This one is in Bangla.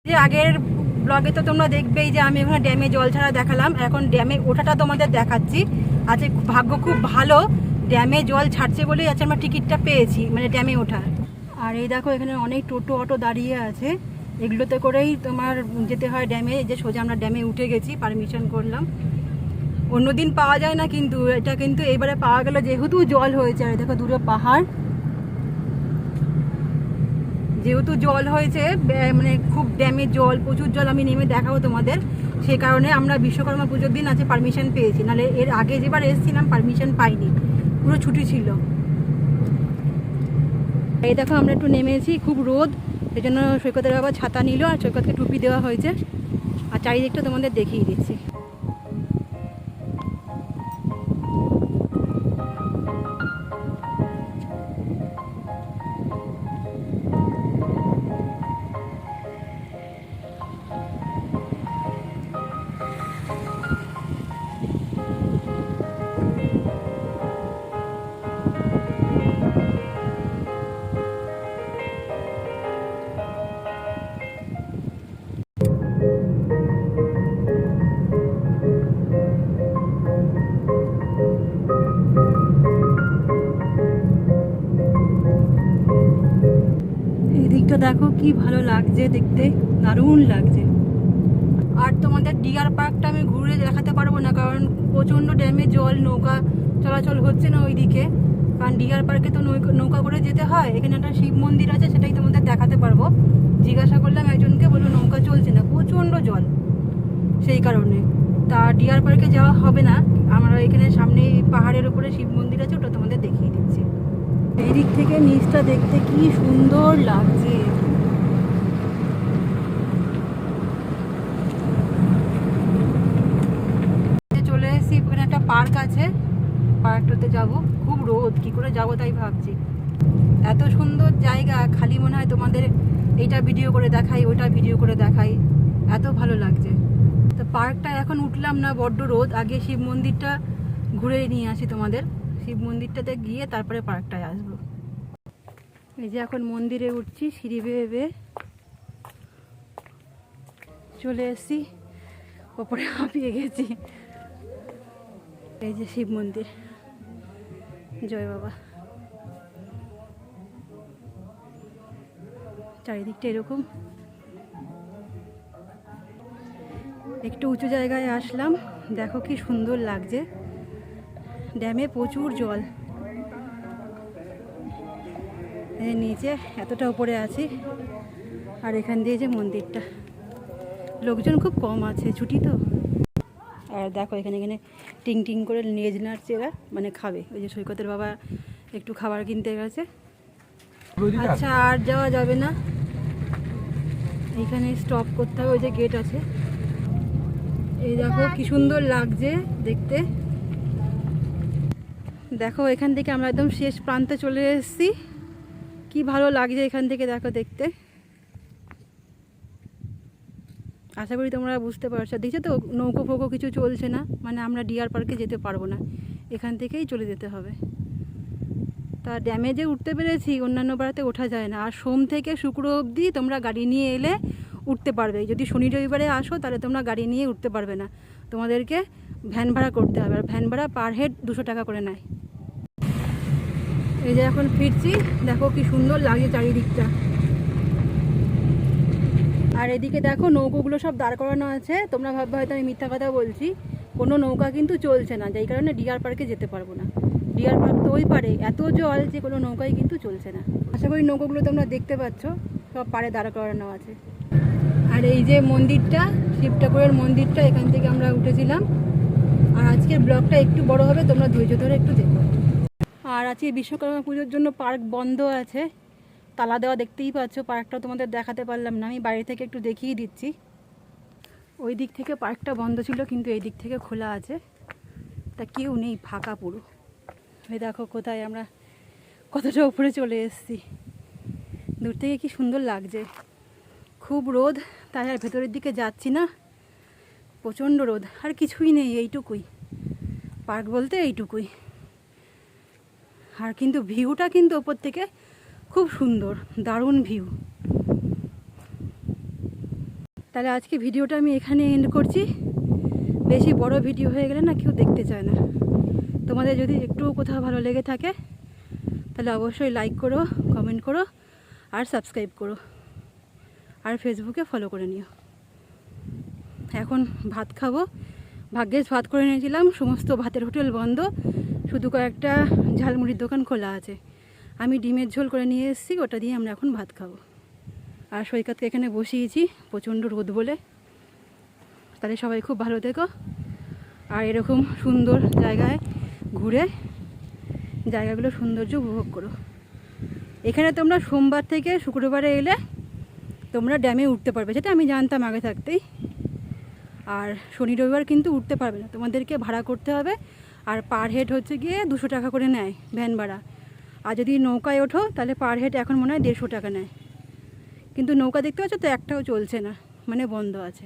যে আগের ব্লগে তো তোমরা দেখবেই যে আমি ওখানে ড্যামে জল ছাড়া দেখালাম, এখন ড্যামে ওঠাটা তোমাদের দেখাচ্ছি। আজকে ভাগ্য খুব ভালো, ড্যামে জল ছাড়ছে বলেই আজকে আমরা টিকিটটা পেয়েছি, মানে ড্যামে ওঠার। আর এই দেখো এখানে অনেক টোটো অটো দাঁড়িয়ে আছে, এগুলোতে করেই তোমার যেতে হয় ড্যামে। যে সোজা আমরা ড্যামে উঠে গেছি, পারমিশন করলাম। অন্যদিন পাওয়া যায় না, কিন্তু এটা কিন্তু এইবারে পাওয়া গেল যেহেতু জল হয়েছে। আর দেখো দূরে পাহাড়, যেহেতু জল হয়েছে মানে খুব ড্যামের জল, প্রচুর জল, আমি নেমে দেখাবো তোমাদের। সেই কারণে আমরা বিশ্বকর্মা পুজোর দিন আছে পারমিশন পেয়েছি, নাহলে এর আগে যেবার এসেছিলাম পারমিশন পাইনি, পুরো ছুটি ছিল। এই দেখো আমরা একটু নেমেছি, খুব রোদ, সেই জন্য সৈকতের বাবা ছাতা নিল আর সৈকতকে টুপি দেওয়া হয়েছে। আর চারিদিকটা তোমাদের দেখিয়ে দিচ্ছি। এদিকটা দেখো কি ভালো লাগছে দেখতে, দারুণ লাগছে। আর তোমাদের ডিয়ার পার্কটা আমি ঘুরে দেখাতে পারবো না, কারণ প্রচণ্ড ড্যামে জল, নৌকা চলাচল হচ্ছে না ওইদিকে। কারণ ডিয়ার পার্কে তো নৌকা করে যেতে হয়। এখানে একটা শিব মন্দির আছে, সেটাই তোমাদের দেখাতে পারবো। জিজ্ঞাসা করলাম একজনকে, বললো নৌকা চলছে না, প্রচণ্ড জল, সেই কারণে তা ডিয়ার পার্কে যাওয়া হবে না। আমরা এখানে সামনে পাহাড়ের উপরে শিব মন্দির আছে, ওটা তোমাদের দেখিয়ে দিচ্ছি। এই দিক থেকে নিচটা দেখতে কি সুন্দর লাগছে। চলে এসেছি, ওখানে একটা পার্ক আছে, পার্কটাতে যাব। খুব রোদ, কি করে যাব তাই ভাবছি। এত সুন্দর জায়গা, খালি মনে হয় তোমাদের এইটা ভিডিও করে দেখাই, ওইটা ভিডিও করে দেখাই, এত ভালো লাগছে। তো পার্কটা এখন উঠলাম না, বড্ড রোদ। আগে শিব মন্দিরটা ঘুরে নিয়ে আসি তোমাদের, শিব মন্দিরটাতে গিয়ে তারপরে পার্কটায় আসবো। এই যে এখন মন্দিরে উঠছি, সিঁড়ি বেয়ে বেয়ে চলে এসেছি, ওপরে হাঁপিয়ে গেছি। এই যে শিব মন্দির, জয় বাবা। চারিদিকটা এরকম, একটু উঁচু জায়গায় আসলাম, দেখো কি সুন্দর লাগছে। ড্যামে প্রচুর জল, এই নিচে এতটা উপরে আছি। আর এখান দিয়ে যে মন্দিরটা, লোকজন খুব কম আছে, ছুটি তো। আর দেখো এখানে এখানে টিং টিং করে লেজ নাড়ছে এরা, মানে খাবে। ওই যে সৈকতের বাবা একটু খাবার কিনতে গেছে। আচ্ছা, আর যাওয়া যাবে না, এইখানে স্টপ করতে হবে, ওই যে গেট আছে। এই দেখো কি সুন্দর লাগছে দেখতে। দেখো এখান থেকে আমরা একদম শেষ প্রান্তে চলে এসেছি, কি ভালো লাগছে এখান থেকে দেখো দেখতে। আশা করি তোমরা বুঝতে পারছো। দেখছো তো নৌকো ফৌকো কিছু চলছে না, মানে আমরা ডিয়ার পার্কে যেতে পারবো না, এখান থেকেই চলে যেতে হবে। তা ড্যামে যে উঠতে পেরেছি, অন্যান্য বেড়াতে ওঠা যায় না। আর সোম থেকে শুক্র অবধি তোমরা গাড়ি নিয়ে এলে উঠতে পারবে। যদি শনি রবিবারে আসো তাহলে তোমরা গাড়ি নিয়ে উঠতে পারবে না, তোমাদেরকে ভ্যান ভাড়া করতে হবে। আর ভ্যান ভাড়া পার হেড 200 টাকা করে নেয়। এই যে এখন ফিরছি, দেখো কি সুন্দর লাগে চারিদিকটা। আর এদিকে দেখো নৌকোগুলো সব দাঁড় করানো আছে। তোমরা ভাববে হয়তো আমি মিথ্যা কথা বলছি, কোনো নৌকা কিন্তু চলছে না, যেই কারণে ডিয়ার পার্কে যেতে পারবো না। ডিয়ার পার্ক তো ওই পারে, এত জল যে কোনো নৌকাই কিন্তু চলছে না। আশা করি নৌকোগুলো তোমরা দেখতে পাচ্ছ, সব পাড়ে দাঁড় করানো আছে। আর এই যে মন্দিরটা, শিব ঠাকুরের মন্দিরটা, এখান থেকে আমরা উঠেছিলাম। আর আজকের ব্লগটা একটু বড় হবে, তোমরা ধৈর্য ধরে একটু দেখো। আর আজকে বিশ্বকর্মা পুজোর জন্য পার্ক বন্ধ আছে, তালা দেওয়া, দেখতেই পাচ্ছ। পার্কটা তোমাদের দেখাতে পারলাম না, আমি বাইরে থেকে একটু দেখিয়ে দিচ্ছি। ওই দিক থেকে পার্কটা বন্ধ ছিল, কিন্তু এই দিক থেকে খোলা আছে। তা কেউ নেই, ফাঁকা পুরো। এই দেখো কোথায় আমরা কতটা উপরে চলে এসেছি, দূর থেকে কি সুন্দর লাগছে। খুব রোদ, তাই আর ভেতরের দিকে যাচ্ছি না, প্রচণ্ড রোদ। আর কিছুই নেই, এইটুকুই পার্ক বলতে, এইটুকুই। আর কিন্তু ভিউটা কিন্তু ওপর থেকে খুব সুন্দর, দারুণ ভিউ। তাহলে আজকে ভিডিওটা আমি এখানে এন্ড করছি। বেশি বড় ভিডিও হয়ে গেলে না কেউ দেখতে চায় না। তোমাদের যদি একটু কোথাও ভালো লেগে থাকে তাহলে অবশ্যই লাইক করো, কমেন্ট করো আর সাবস্ক্রাইব করো, আর ফেসবুকে ফলো করে নিও। এখন ভাত খাবো। ভাগ্যেস ভাত করে নিয়েছিলাম, সমস্ত ভাতের হোটেল বন্ধ, শুধু কয়েকটা ঝালমুড়ির দোকান খোলা আছে। আমি ডিমের ঝোল করে নিয়ে এসেছি, ওটা দিয়ে আমরা এখন ভাত খাবো। আর সৈকতকে এখানে বসিয়েছি প্রচণ্ড রোদ বলে। তাহলে সবাই খুব ভালো থেকো, আর এরকম সুন্দর জায়গায় ঘুরে জায়গাগুলো সৌন্দর্য উপভোগ করো। এখানে তোমরা সোমবার থেকে শুক্রবারে এলে তোমরা ড্যামে উঠতে পারবে, সেটা আমি জানতাম আগে থাকতেই। আর শনি রবিবার কিন্তু উঠতে পারবে না, তোমাদেরকে ভাড়া করতে হবে। আর পার হেড হচ্ছে গিয়ে 200 টাকা করে নেয় ভ্যান ভাড়া। আর যদি নৌকায় ওঠো তাহলে পার হেড এখন মনে হয় 150 টাকা নেয়। কিন্তু নৌকা দেখতে পাচ্ছ তো, একটাও চলছে না, মানে বন্ধ আছে।